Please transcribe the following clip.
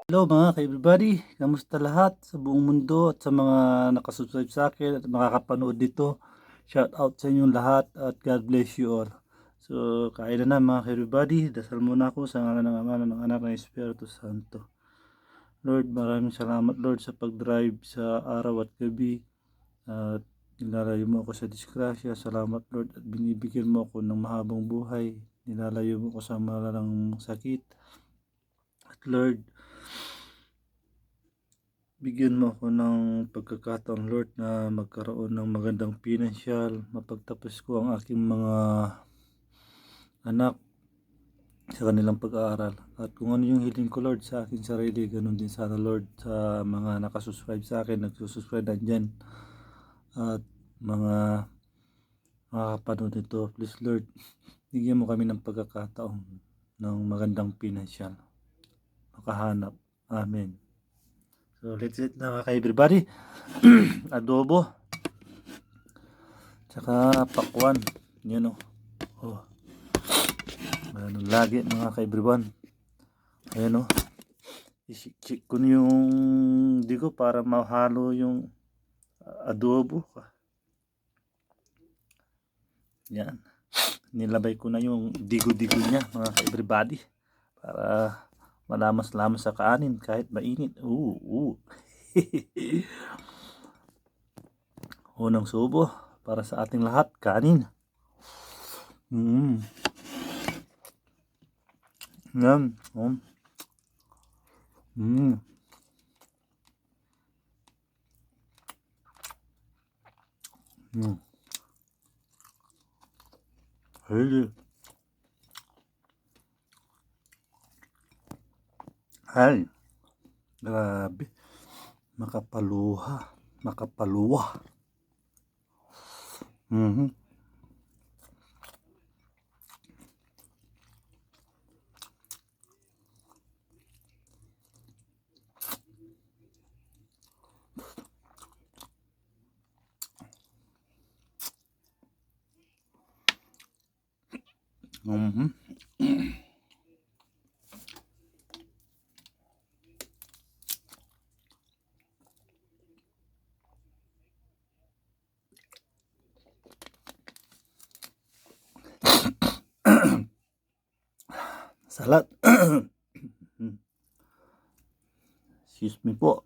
Hello mga ka-everybody, kamusta lahat sa buong mundo at sa mga nakasubscribe sa akin at makakapanood dito. Shout out sa inyong lahat at God bless you all. So, kain na mga ka-everybody, dasal muna ako sa ngalan ng Ama, ng Anak, ng Espiritu Santo. Lord, maraming salamat Lord sa pag-drive sa araw at gabi at nilalayo mo ako sa disgrasya. Salamat Lord at binibigyan mo ako ng mahabang buhay. Nilalayo mo ako sa malalang sakit. At Lord, bigyan mo ako ng pagkakataon Lord na magkaroon ng magandang financial, mapagtapos ko ang aking mga anak sa kanilang pag-aaral. At kung ano yung hiling ko Lord sa aking sarili, ganun din sana Lord sa mga nakasubscribe sa akin, nagsusubscribe na dyan. At mga makakapanood nito, please Lord, bigyan mo kami ng pagkakataon ng magandang financial. Makahanap. Amen. So let's eat na mga everybody. Adobo. Tsaka pakwan. Yan o. Oh. Ganun lagi mga ka-everyone. Ayan o. Isik-chik ko yung digo para mahalo yung adobo. Yan. Nilabay ko na yung digo-digo niya mga ka-everybody. Para malamas-lamas sa kanin kahit mainit. Unang subo para sa ating lahat, kanin. Yan. Ay, ay, grabe. Makapaluha. Makapaluwa. Salat. Excuse me po.